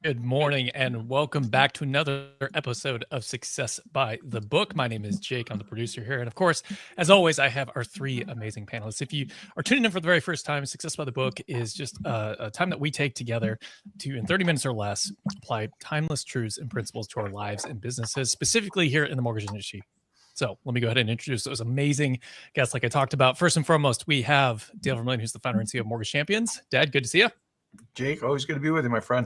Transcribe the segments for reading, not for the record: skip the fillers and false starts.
Good morning and welcome back to another episode of Success by the Book. My name is Jake. I'm the producer here. And of course, as always, I have our three amazing panelists. If you are tuning in for the very first time, Success by the Book is just a time that we take together to, in 30 minutes or less, apply timeless truths and principles to our lives and businesses, specifically here in the mortgage industry. So let me go ahead and introduce those amazing guests like I talked about. First and foremost, we have Dale Vermillion, who's the founder and CEO of Mortgage Champions. Dad, good to see you. Jake, always good to be with you, my friend.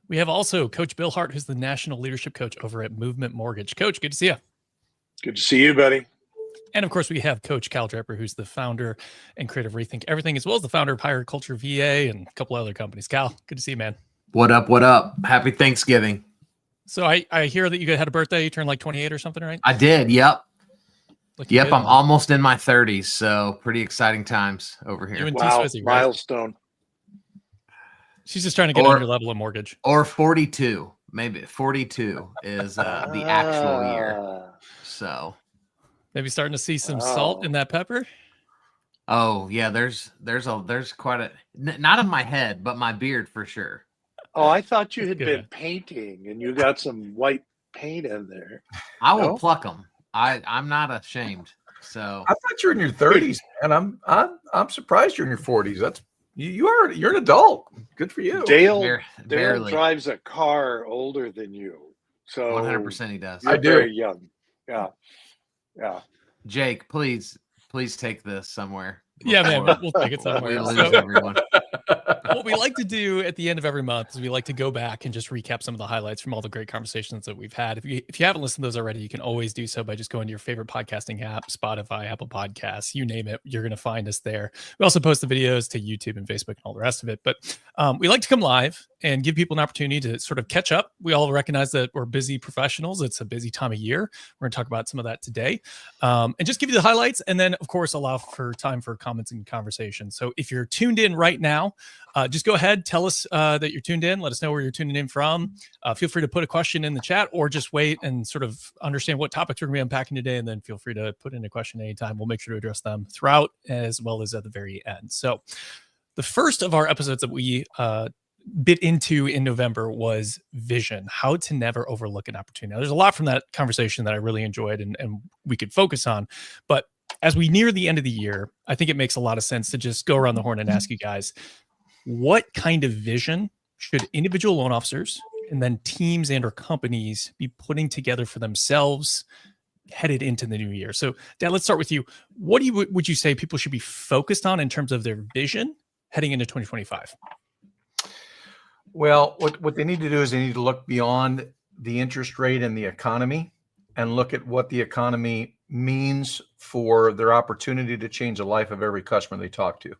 We have also Coach Bill Hart, who's the National Leadership Coach over at Movement Mortgage. Coach, good to see you. Good to see you, buddy. And of course, we have Coach Kyle Draper, who's the founder and creator of Rethink Everything, as well as the founder of Higher Culture VA and a couple other companies. Kyle, good to see you, man. What up? What up? Happy Thanksgiving. So I hear that you had a birthday. You turned like 28 or something, right? I did. Yep. Looking yep. good. I'm almost in my 30s. So pretty exciting times over here. You and Wow. T-Swizzy, right? Milestone. She's just trying to get on your level of mortgage. Or 42. Maybe 42 is the actual year. So maybe starting to see some salt in that pepper. Oh yeah, there's quite a not in my head, but my beard for sure. Oh, I thought you had Good. been painting and you got some white paint in there. I will No? pluck them. I'm not ashamed. So I thought you were in your 30s, and I'm surprised you're in your 40s. That's you're an adult. Good for you. Dale barely. drives a car older than you. So 100% he does. you're I do. very young. Yeah. Yeah. Jake, please take this somewhere. Yeah, man, before we'll take it somewhere. we lose So- everyone. What we like to do at the end of every month is we like to go back and just recap some of the highlights from all the great conversations that we've had. If you haven't listened to those already, you can always do so by just going to your favorite podcasting app, Spotify, Apple Podcasts, you name it, you're going to find us there. We also post the videos to YouTube and Facebook and all the rest of it. But we like to come live and give people an opportunity to sort of catch up. We all recognize that we're busy professionals. It's a busy time of year. We're going to talk about some of that today and just give you the highlights. And then, of course, allow for time for comments and conversation. So if you're tuned in right now, just go ahead, tell us that you're tuned in. Let us know where you're tuning in from. Feel free to put a question in the chat or just wait and sort of understand what topics we're going to be unpacking today. And then feel free to put in a question anytime. We'll make sure to address them throughout as well as at the very end. So the first of our episodes that we bit into in November was vision, how to never overlook an opportunity. Now, there's a lot from that conversation that I really enjoyed and we could focus on. But as we near the end of the year, I think it makes a lot of sense to just go around the horn and ask you guys, what kind of vision should individual loan officers and then teams and or companies be putting together for themselves headed into the new year? So, Dad, let's start with you. What would you say people should be focused on in terms of their vision heading into 2025? Well, what they need to do is they need to look beyond the interest rate and the economy and look at what the economy means for their opportunity to change the life of every customer they talk to.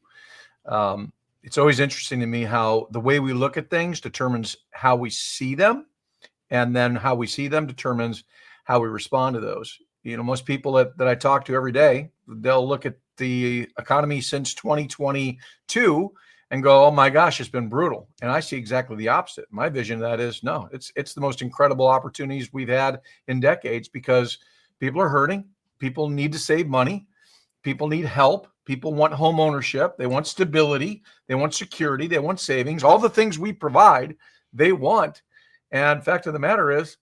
It's always interesting to me how the way we look at things determines how we see them, and then how we see them determines how we respond to those. You know, most people that I talk to every day, they'll look at the economy since 2022 and go, oh my gosh, it's been brutal. And I see exactly the opposite. My vision of that is, no, it's the most incredible opportunities we've had in decades, because people are hurting. People need to save money. People need help. People want home ownership. They want stability. They want security. They want savings. All the things we provide, they want. And fact of the matter is,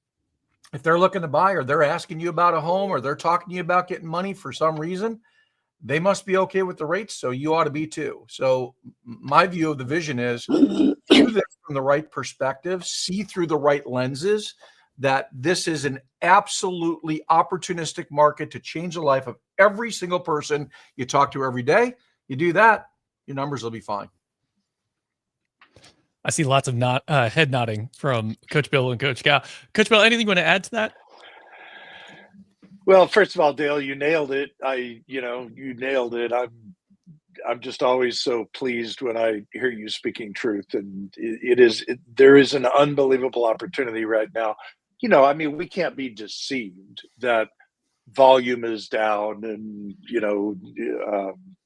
if they're looking to buy, or they're asking you about a home, or they're talking to you about getting money for some reason, they must be okay with the rates. So you ought to be too. So my view of the vision is do this from the right perspective, see through the right lenses, that this is an absolutely opportunistic market to change the life of every single person you talk to every day. You do that, your numbers will be fine. I see lots of head nodding from Coach Bill and Coach Cal. Coach Bill, anything you want to add to that? Well, first of all, Dale, you nailed it. You nailed it. I'm just always so pleased when I hear you speaking truth, and there is an unbelievable opportunity right now. You know, I mean, we can't be deceived that volume is down, and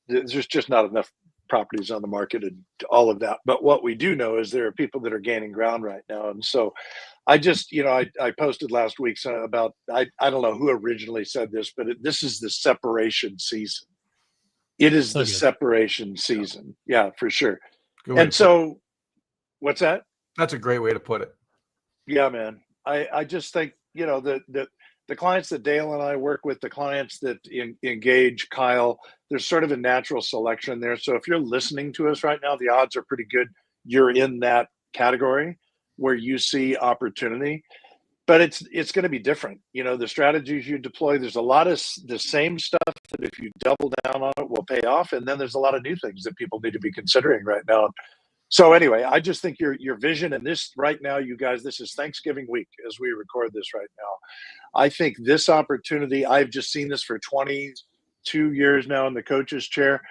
there's just not enough properties on the market and all of that. But what we do know is there are people that are gaining ground right now, and so I just, I posted last week about, I don't know who originally said this, but this is the separation season. It is the separation season. Yeah, for sure. And so, what's that? That's a great way to put it. Yeah, man. I just think, the clients that Dale and I work with, the clients that engage Kyle, there's sort of a natural selection there. So if you're listening to us right now, the odds are pretty good you're in that category where you see opportunity. But it's going to be different. The strategies you deploy, there's a lot of the same stuff that if you double down on it will pay off. And then there's a lot of new things that people need to be considering right now. So anyway, I just think your vision, and this right now, you guys, this is Thanksgiving week as we record this right now. I think this opportunity, I've just seen this for 22 years now in the coach's chair.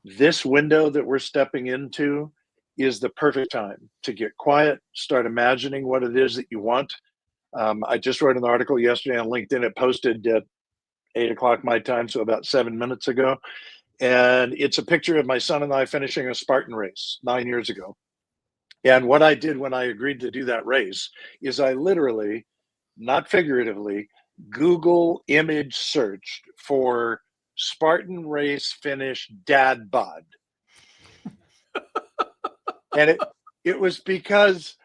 This window that we're stepping into is the perfect time to get quiet, start imagining what it is that you want. I just wrote an article yesterday on LinkedIn. It posted at 8 o'clock my time, so about 7 minutes ago. And it's a picture of my son and I finishing a Spartan race 9 years ago. And what I did when I agreed to do that race is I literally, not figuratively, Google image searched for Spartan race finish dad bod. And it was because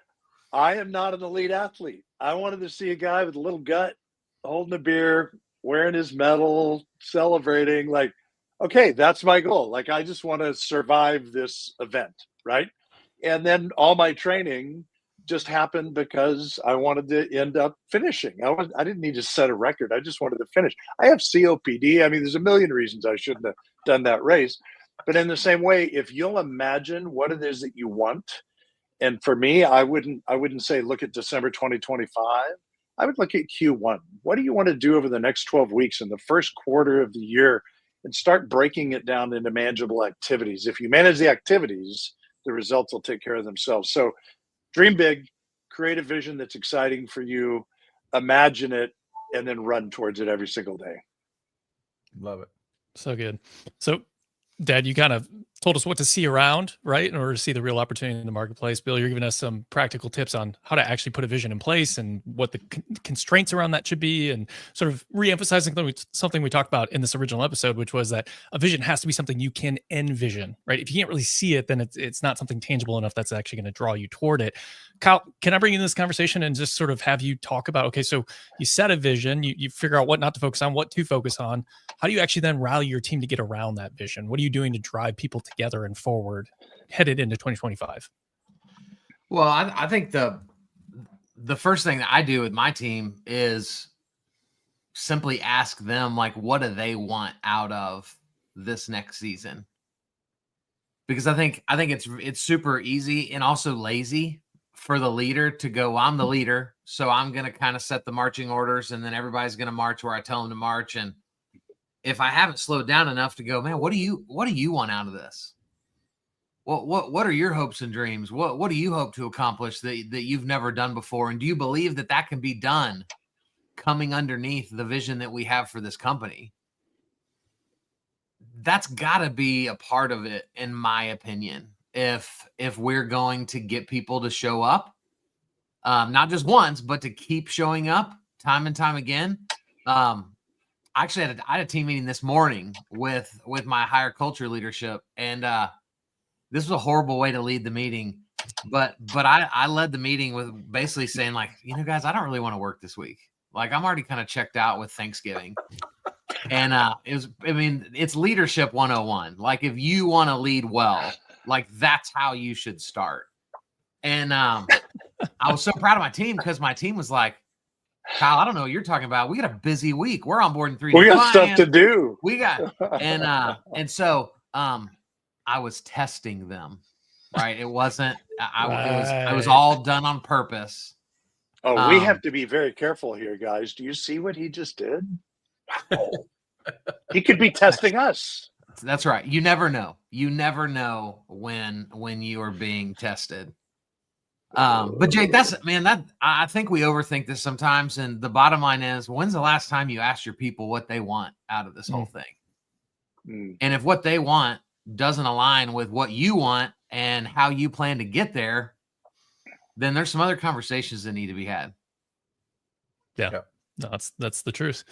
I am not an elite athlete. I wanted to see a guy with a little gut, holding a beer, wearing his medal, celebrating. Like, okay, that's my goal. Like, I just want to survive this event, right? And then all my training just happened because I wanted to end up finishing. I didn't need to set a record. I just wanted to finish. I have COPD. I mean, there's a million reasons I shouldn't have done that race. But in the same way, if you'll imagine what it is that you want, and for me, I wouldn't say look at December 2025. I would look at Q1. What do you want to do over the next 12 weeks in the first quarter of the year, and start breaking it down into manageable activities? If you manage the activities, the results will take care of themselves. So dream big, create a vision that's exciting for you, imagine it, and then run towards it every single day. Love it. So good. So, Dad, you kind of told us what to see around, right, in order to see the real opportunity in the marketplace. Bill, you're giving us some practical tips on how to actually put a vision in place and what the constraints around that should be, and sort of re-emphasizing something we talked about in this original episode, which was that a vision has to be something you can envision, right? If you can't really see it, then it's not something tangible enough that's actually going to draw you toward it. Kyle, can I bring in this conversation and just sort of have you talk about, okay, so you set a vision, you figure out what not to focus on, what to focus on. How do you actually then rally your team to get around that vision? What are you doing to drive people together and forward headed into 2025? Well, I think the first thing that I do with my team is simply ask them, like, what do they want out of this next season? Because I think it's super easy and also lazy for the leader to go, well, I'm the leader, so I'm going to kind of set the marching orders, and then everybody's going to march where I tell them to march. And if I haven't slowed down enough to go, man, what do you want out of this? What are your hopes and dreams? What do you hope to accomplish that you've never done before? And do you believe that can be done coming underneath the vision that we have for this company? That's got to be a part of it, in my opinion. If we're going to get people to show up, not just once, but to keep showing up time and time again. Actually, I had a team meeting this morning with my higher culture leadership, and this was a horrible way to lead the meeting, but I led the meeting with basically saying, like, guys, I don't really want to work this week. Like, I'm already kind of checked out with Thanksgiving. And it's leadership 101. Like, if you want to lead well, like, that's how you should start. And I was so proud of my team, because my team was like, Kyle, I don't know what you're talking about. We got a busy week. We're onboarding 3 We got stuff to do. We got, and so I was testing them, right? It wasn't, it was all done on purpose. Oh, we have to be very careful here, guys. Do you see what he just did? He could be testing us. That's right. You never know. You never know when you are being tested. But Jake, I think we overthink this sometimes. And the bottom line is, when's the last time you asked your people what they want out of this whole thing? And if what they want doesn't align with what you want and how you plan to get there, then there's some other conversations that need to be had. Yeah. No, that's the truth.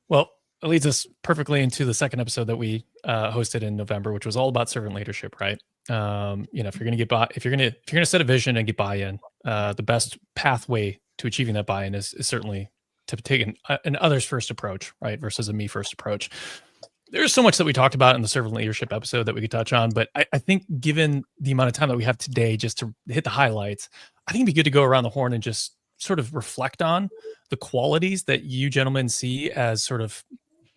Well, it leads us perfectly into the second episode that we hosted in November, which was all about servant leadership, right? If you're going to set a vision and get buy-in, the best pathway to achieving that buy-in is certainly to take an others first approach, right? Versus a me first approach. There's so much that we talked about in the servant leadership episode that we could touch on, but I think given the amount of time that we have today, just to hit the highlights, I think it'd be good to go around the horn and just sort of reflect on the qualities that you gentlemen see as sort of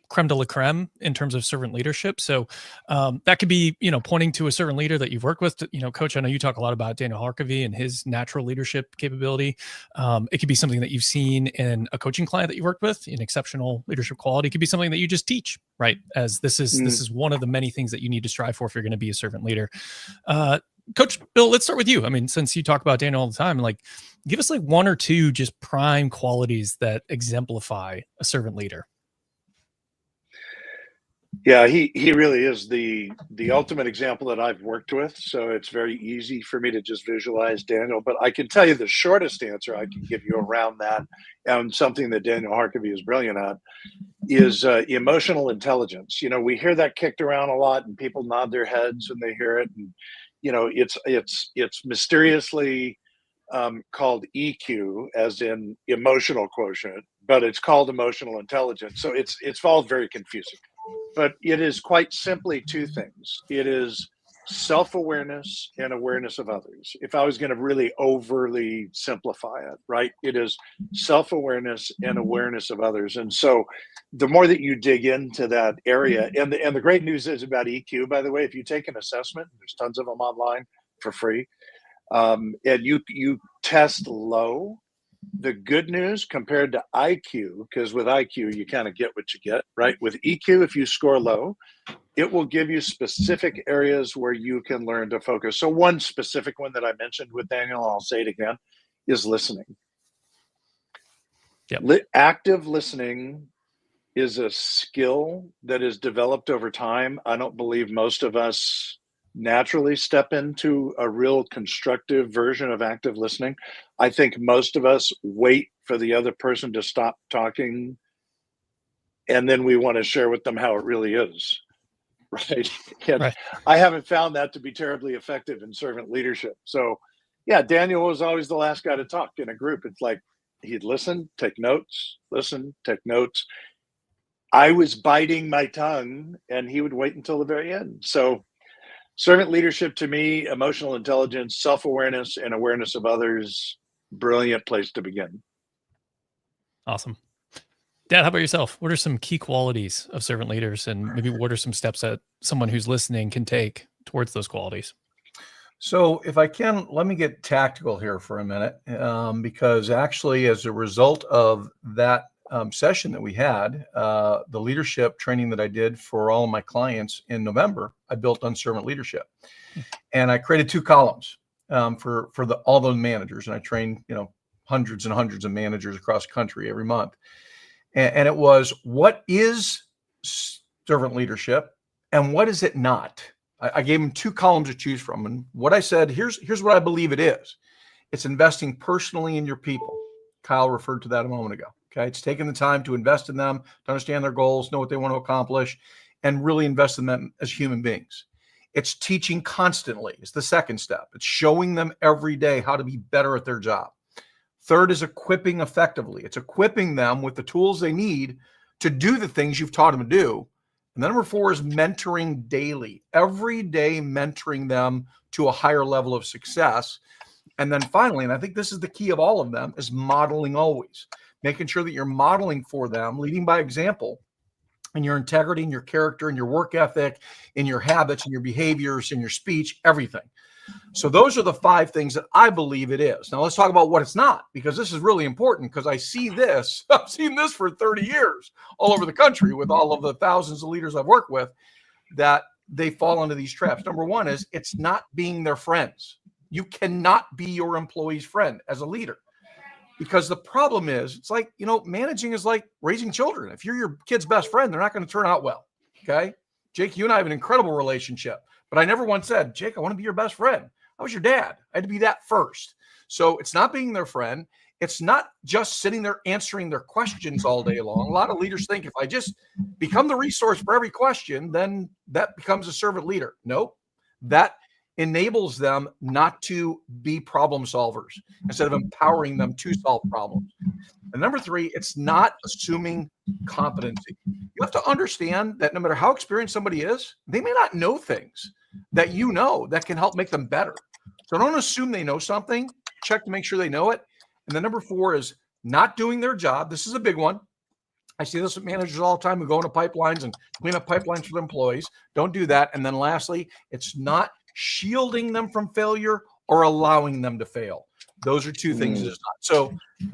creme de la creme in terms of servant leadership. So that could be, pointing to a servant leader that you've worked with. Coach, I know you talk a lot about Daniel Harkavy and his natural leadership capability. It could be something that you've seen in a coaching client that you worked with, in exceptional leadership quality. It could be something that you just teach, right? As this is one of the many things that you need to strive for if you're going to be a servant leader. Coach Bill, let's start with you. I mean, since you talk about Daniel all the time, give us one or two just prime qualities that exemplify a servant leader. Yeah, he really is the ultimate example that I've worked with. So it's very easy for me to just visualize Daniel. But I can tell you the shortest answer I can give you around that, and something that Daniel Harkavy is brilliant at, is emotional intelligence. We hear that kicked around a lot, and people nod their heads when they hear it. And it's mysteriously called EQ, as in emotional quotient, but it's called emotional intelligence. So it's all very confusing. But it is quite simply two things. It is self-awareness and awareness of others. If I was going to really overly simplify it, right? It is self-awareness and awareness of others. And so the more that you dig into that area, and the great news is about EQ, by the way, if you take an assessment, there's tons of them online for free, and you test low. The good news compared to IQ, because with IQ, you kind of get what you get, right? With EQ, if you score low, it will give you specific areas where you can learn to focus. So one specific one that I mentioned with Daniel, I'll say it again, is listening. Yep. Active listening is a skill that is developed over time. I don't believe most of us naturally step into a real constructive version of active listening. I think most of us wait for the other person to stop talking, and then we want to share with them how it really is, right? And right. I haven't found that to be terribly effective in servant leadership. So yeah, Daniel was always the last guy to talk in a group. It's like he'd listen, take notes, listen, take notes. I was biting my tongue and he would wait until the very end. So servant leadership, to me, emotional intelligence, self-awareness, and awareness of others, brilliant place to begin. Awesome. Dad, how about yourself? What are some key qualities of servant leaders, and maybe what are some steps that someone who's listening can take towards those qualities? So if I can, let me get tactical here for a minute, because actually as a result of that session that we had, the leadership training that I did for all of my clients in November, I built on servant leadership, and I created 2 columns for all the managers, and I trained hundreds and hundreds of managers across the country every month, and it was, what is servant leadership and what is it not? I gave them 2 columns to choose from, and what I said, here's what I believe it is. It's investing personally in your people. Kyle referred to that a moment ago. Okay, it's taking the time to invest in them, to understand their goals, know what they want to accomplish, and really invest in them as human beings. It's teaching constantly. It's the second step. It's showing them every day how to be better at their job. Third is equipping effectively. It's equipping them with the tools they need to do the things you've taught them to do. And then number 4 is mentoring daily, every day mentoring them to a higher level of success. And then finally, and I think this is the key of all of them, is modeling always. Making sure that you're modeling for them, leading by example, in your integrity, in your character, in your work ethic, in your habits, in your behaviors, in your speech, everything. So those are the 5 things that I believe it is. Now let's talk about what it's not, because this is really important, because I see this, I've seen this for 30 years all over the country with all of the thousands of leaders I've worked with, that they fall into these traps. Number 1 is it's not being their friends. You cannot be your employee's friend as a leader. Because the problem is, it's like, managing is like raising children. If you're your kid's best friend, they're not going to turn out well. Okay. Jake, you and I have an incredible relationship, but I never once said, Jake, I want to be your best friend. I was your dad. I had to be that first. So it's not being their friend. It's not just sitting there answering their questions all day long. A lot of leaders think if I just become the resource for every question, then that becomes a servant leader. Nope. That enables them not to be problem solvers instead of empowering them to solve problems. And number three, it's not assuming competency. You have to understand that no matter how experienced somebody is, they may not know things that you know that can help make them better. So don't assume they know something. Check to make sure they know it. And then number four is not doing their job. This is a big one. I see this with managers all the time who go into pipelines and clean up pipelines for their employees. Don't do that. And then lastly, it's not shielding them from failure or allowing them to fail. Those are two things it's not. So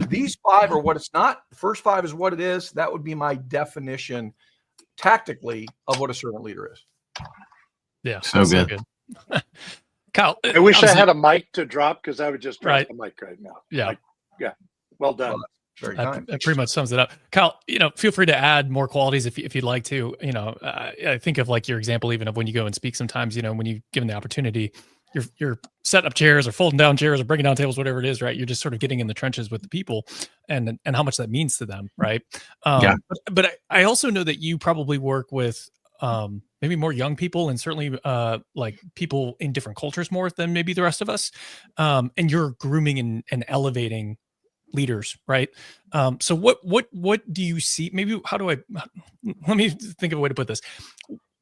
these five are what it's not. The first five is what it is. That would be my definition tactically of what a servant leader is. Yeah. So good. Kyle, I wish I had a mic to drop, because I would just drop Right. the mic right now. Yeah. Like, yeah. Well done. Well, very That kind. pretty much sums it up. Kyle, feel free to add more qualities if you'd like to. I think of like your example even of when you go and speak sometimes, when you given the opportunity, you're setting up chairs or folding down chairs or breaking down tables, whatever it is, right? You're just sort of getting in the trenches with the people and how much that means to them, right? Yeah. But I also know that you probably work with maybe more young people and certainly like people in different cultures more than maybe the rest of us. And you're grooming and elevating leaders, right? So what do you see? Maybe let me think of a way to put this.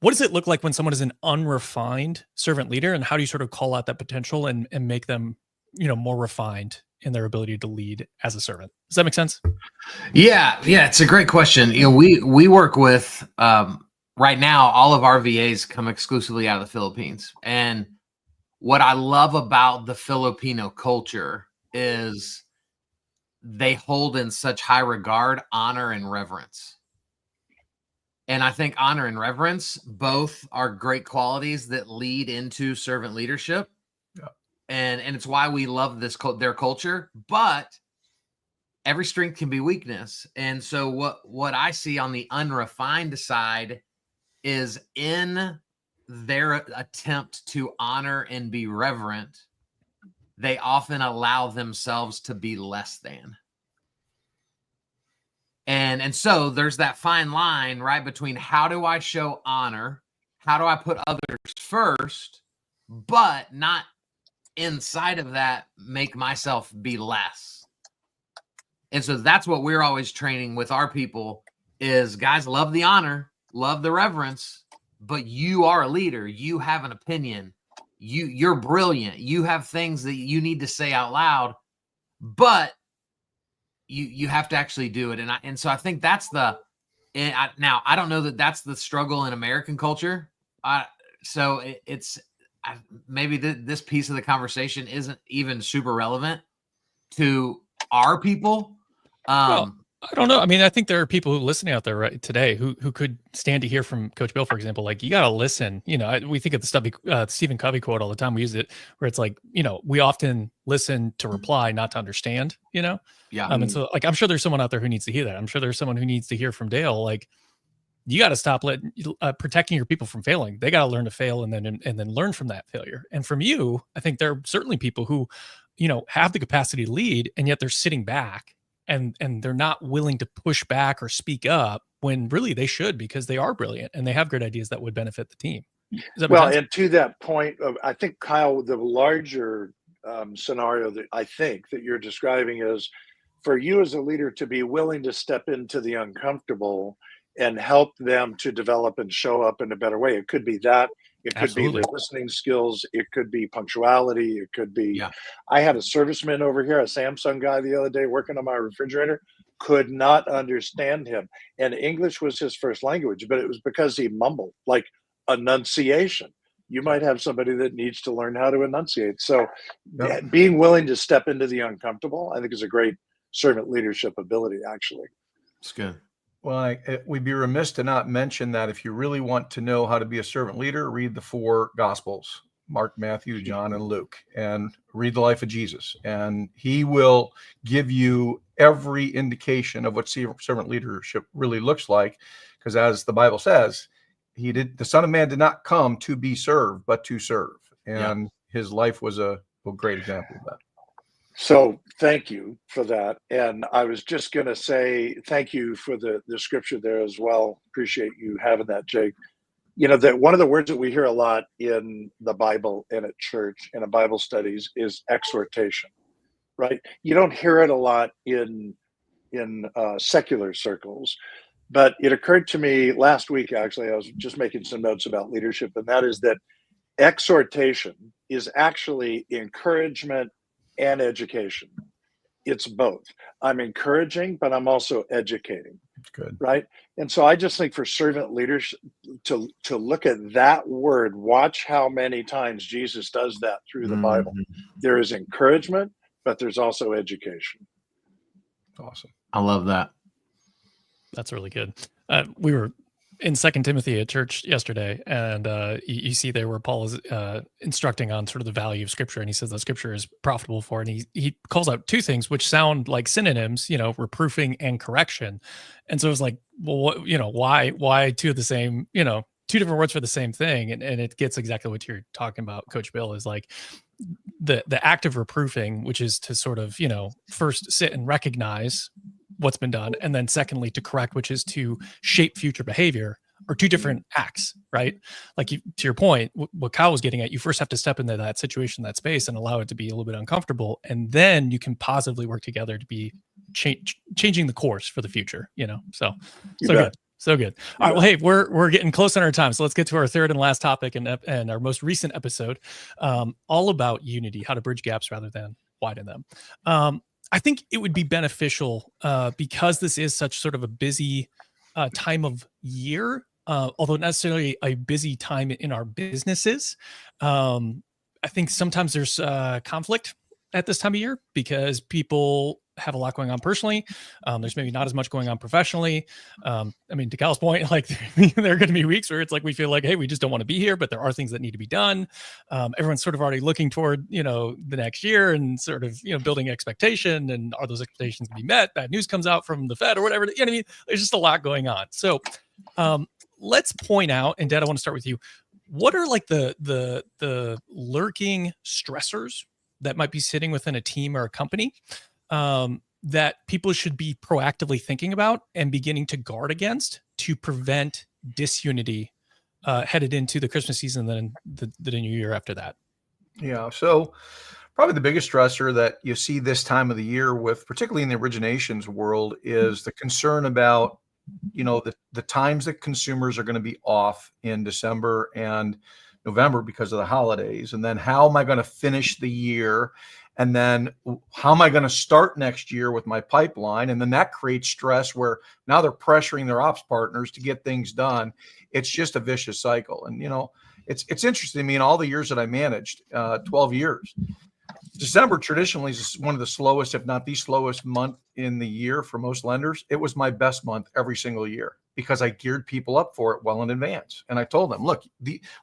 What does it look like when someone is an unrefined servant leader, and how do you sort of call out that potential and make them, more refined in their ability to lead as a servant? Does that make sense? Yeah, it's a great question. We work with right now, all of our VAs come exclusively out of the Philippines. And what I love about the Filipino culture is they hold in such high regard, honor, and reverence. And I think honor and reverence both are great qualities that lead into servant leadership. Yeah. And it's why we love their culture, but every strength can be weakness. And so what I see on the unrefined side is in their attempt to honor and be reverent, they often allow themselves to be less than. And so there's that fine line, right, between how do I show honor, how do I put others first, but not inside of that make myself be less. And so that's what we're always training with our people is, guys, love the honor, love the reverence, but you are a leader. You have an opinion. You're brilliant. You have things that you need to say out loud, but you have to actually do it. And so I think that's now I don't know that that's the struggle in American culture. So maybe this piece of the conversation isn't even super relevant to our people. Well, I don't know. I mean, I think there are people who listening out there right today who could stand to hear from Coach Bill, for example. Like, you got to listen. We think of the Stephen Covey quote all the time. We use it where it's like, we often listen to reply, not to understand. Yeah. And so, like, I'm sure there's someone out there who needs to hear that. I'm sure there's someone who needs to hear from Dale. Like, you got to stop protecting your people from failing. They got to learn to fail and then learn from that failure. And from you, I think there are certainly people who, have the capacity to lead, and yet they're sitting back. And they're not willing to push back or speak up when really they should, because they are brilliant and they have great ideas that would benefit the team. Does that make sense? And to that point, I think, Kyle, the larger scenario that I think that you're describing is for you as a leader to be willing to step into the uncomfortable and help them to develop and show up in a better way. It could be that. It could Absolutely. be their listening skills. It could be punctuality. It could be. Yeah. I had a serviceman over here, a Samsung guy the other day working on my refrigerator, could not understand him. And English was his first language, but it was because he mumbled, like enunciation. You might have somebody that needs to learn how to enunciate. So being willing to step into the uncomfortable, I think, is a great servant leadership ability, actually. It's good. Well, we'd be remiss to not mention that if you really want to know how to be a servant leader, read the 4 Gospels, Mark, Matthew, John, and Luke, and read the life of Jesus. And he will give you every indication of what servant leadership really looks like. Because as the Bible says, the Son of Man did not come to be served, but to serve. And his life was a great example of that. So thank you for that. And I was just going to say thank you for the scripture there as well. Appreciate you having that, Jake. that one of the words that we hear a lot in the Bible and at church and in Bible studies is exhortation, right? You don't hear it a lot in secular circles, but it occurred to me last week, actually, I was just making some notes about leadership, and that is that exhortation is actually encouragement and education. It's both. I'm encouraging, but I'm also educating. Good. Right. And so I just think for servant leaders to look at that word, watch how many times Jesus does that through the Bible. There is encouragement, but there's also education. Awesome. I love that. That's really good. We were in 2 Timothy at church yesterday, and you see there where Paul is instructing on sort of the value of Scripture, and he says that Scripture is profitable for it. And he calls out two things which sound like synonyms, reproofing and correction. And so it's like, well, why two of the same, two different words for the same thing? And it gets exactly what you're talking about, Coach Bill, is like the act of reproofing, which is to sort of, first sit and recognize what's been done, and then secondly to correct, which is to shape future behavior, are two different acts, right? Like to your point, what Kyle was getting at, you first have to step into that situation, that space, and allow it to be a little bit uncomfortable, and then you can positively work together to be changing the course for the future. So good. So good. All right. Well, hey, we're getting close on our time, so let's get to our third and last topic and our most recent episode, all about unity, how to bridge gaps rather than widen them. I think it would be beneficial because this is such sort of a busy time of year, although not necessarily a busy time in our businesses. I think sometimes there's conflict at this time of year because people have a lot going on personally. There's maybe not as much going on professionally. To Kyle's point, like there are going to be weeks where it's like we feel like, hey, we just don't want to be here, but there are things that need to be done. Everyone's sort of already looking toward, the next year and sort of, building expectation. And are those expectations to be met? Bad news comes out from the Fed or whatever. There's just a lot going on. So let's point out, and Dad, I want to start with you. What are like the lurking stressors that might be sitting within a team or a company that people should be proactively thinking about and beginning to guard against to prevent disunity headed into the Christmas season and then the new year after that? Yeah. So probably the biggest stressor that you see this time of the year with, particularly in the originations world, is the concern about, the times that consumers are going to be off in December and November because of the holidays. And then how am I going to finish the year? And then how am I going to start next year with my pipeline? And then that creates stress where now they're pressuring their ops partners to get things done. It's just a vicious cycle. And, it's interesting to me in all the years that I managed, 12 years, December traditionally is one of the slowest, if not the slowest month in the year for most lenders. It was my best month every single year because I geared people up for it well in advance. And I told them, look,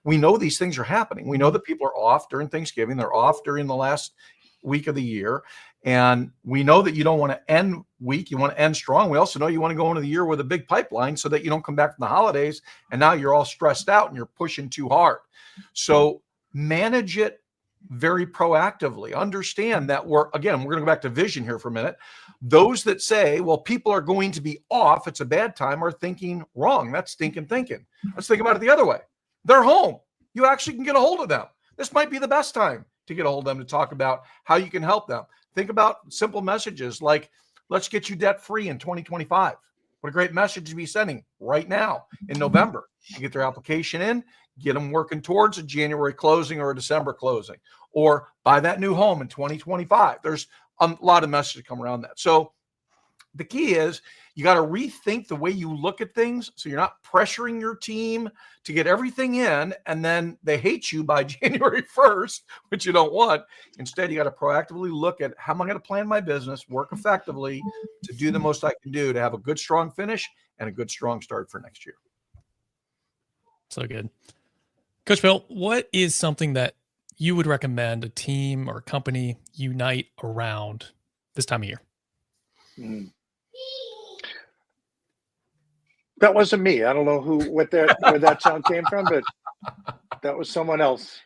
we know these things are happening. We know that people are off during Thanksgiving. They're off during the last week of the year. And we know that you don't want to end weak. You want to end strong. We also know you want to go into the year with a big pipeline so that you don't come back from the holidays and now you're all stressed out and you're pushing too hard. So manage it very proactively. Understand that we're going to go back to vision here for a minute. Those that say, well, people are going to be off, it's a bad time, are thinking wrong. That's stinking thinking. Let's think about it the other way. They're home. You actually can get a hold of them. This might be the best time to get a hold of them to talk about how you can help them. Think about simple messages like, let's get you debt free in 2025. What a great message to be sending right now in November. You get their application in, get them working towards a January closing or a December closing, or buy that new home in 2025. There's a lot of messages come around that. So the key is you got to rethink the way you look at things so you're not pressuring your team to get everything in and then they hate you by January 1st, which you don't want. Instead, you got to proactively look at how am I going to plan my business, work effectively to do the most I can do to have a good, strong finish and a good, strong start for next year. So good. Coach Bill, what is something that you would recommend a team or a company unite around this time of year? That wasn't me. I don't know where that sound came from, but that was someone else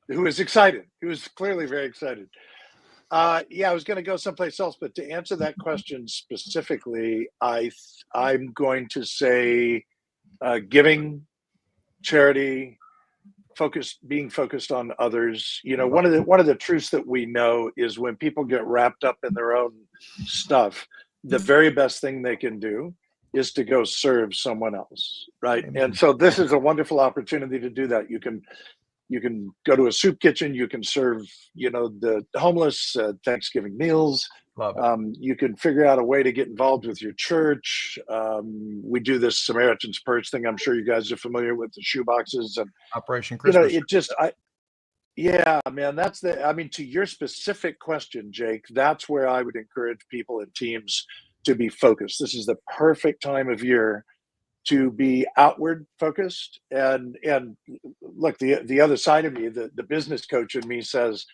who was excited. He was clearly very excited. I was going to go someplace else, but to answer that question specifically, I'm going to say giving charity, being focused on others. One of the truths that we know is when people get wrapped up in their own stuff, the very best thing they can do is to go serve someone else, right? And so this is a wonderful opportunity to do that. You can go to a soup kitchen. You can serve, the homeless Thanksgiving meals. You can figure out a way to get involved with your church. We do this Samaritan's Purse thing. I'm sure you guys are familiar with the shoe boxes and Operation Christmas. Yeah, man, to your specific question, Jake, that's where I would encourage people and teams to be focused. This is the perfect time of year to be outward focused. And look, the other side of me, the business coach in me says,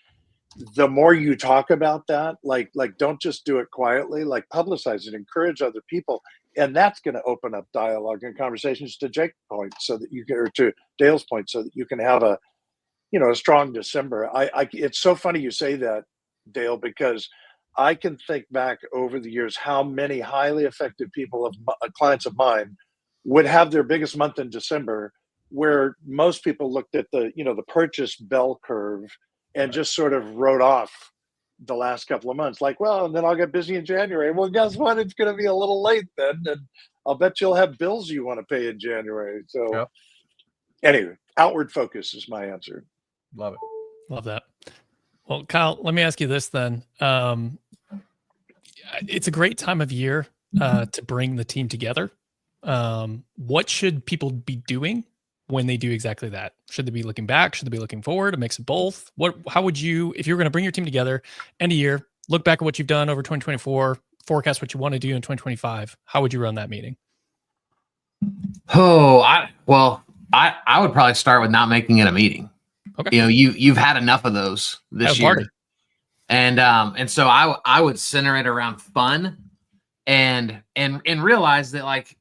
the more you talk about that, like don't just do it quietly, like publicize it, encourage other people. And that's going to open up dialogue and conversations, to Jake's point, so that you can, or to Dale's point, so that you can have a strong December. It's so funny you say that, Dale, because I can think back over the years how many highly effective people clients of mine would have their biggest month in December, where most people looked at the purchase bell curve and just sort of wrote off the last couple of months, like, well, and then I'll get busy in January. Well, guess what? It's going to be a little late then, and I'll bet you'll have bills you want to pay in January. So anyway, outward focus is my answer. Love it. Love that. Well, Kyle, let me ask you this then. It's a great time of year to bring the team together. What should people be doing when they do exactly that? Should they be looking back? Should they be looking forward? A mix of both? How would you, if you were going to bring your team together end of year, look back at what you've done over 2024, forecast what you want to do in 2025, how would you run that meeting? I would probably start with not making it a meeting. Okay. You've had enough of those this year. Party. And so I would center it around fun and realize that, like,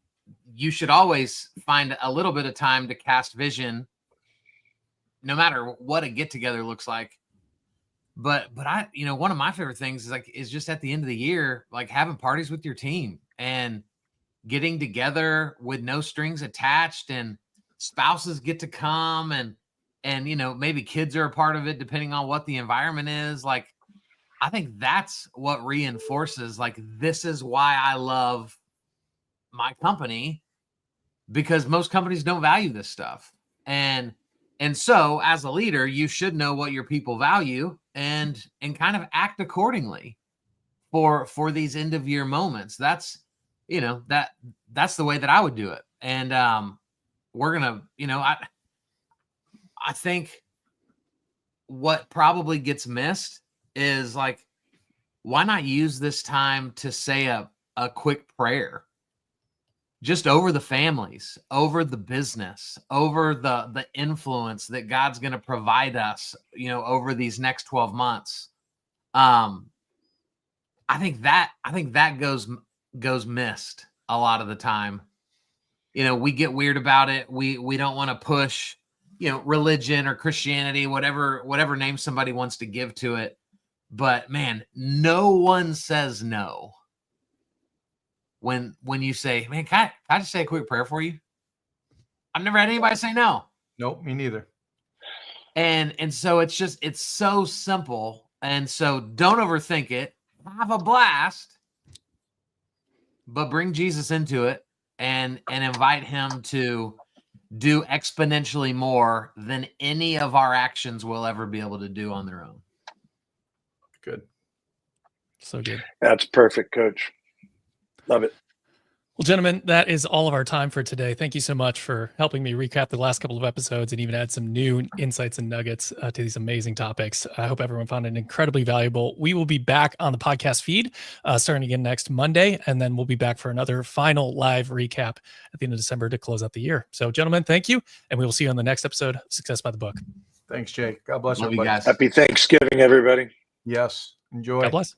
you should always find a little bit of time to cast vision, no matter what a get together looks like. But I, one of my favorite things is just at the end of the year, like having parties with your team and getting together with no strings attached, and spouses get to come, and maybe kids are a part of it, depending on what the environment is. Like, I think that's what reinforces, like, this is why I love my company, because most companies don't value this stuff. And so as a leader, you should know what your people value and kind of act accordingly for these end of year moments. That's, that's the way that I would do it. And we're going to, I think what probably gets missed is, like, why not use this time to say a quick prayer just over the families, over the business, over the influence that God's going to provide us, over these next 12 months. I think that goes missed a lot of the time. We get weird about it. We don't want to push, religion or Christianity, whatever name somebody wants to give to it. But man, no one says no. When you say, man, can I just say a quick prayer for you? I've never had anybody say no. Nope, me neither. And so it's so simple. And so don't overthink it. Have a blast, but bring Jesus into it and invite him to do exponentially more than any of our actions will ever be able to do on their own. Good. So good. That's perfect, Coach. Love it. Well, gentlemen, that is all of our time for today. Thank you so much for helping me recap the last couple of episodes and even add some new insights and nuggets to these amazing topics. I hope everyone found it incredibly valuable. We will be back on the podcast feed starting again next Monday, and then we'll be back for another final live recap at the end of December to close out the year. So, gentlemen, thank you, and we will see you on the next episode of Success by the Book. Thanks, Jake. God bless Love everybody. you guys. Happy Thanksgiving, everybody. Yes. Enjoy. God bless.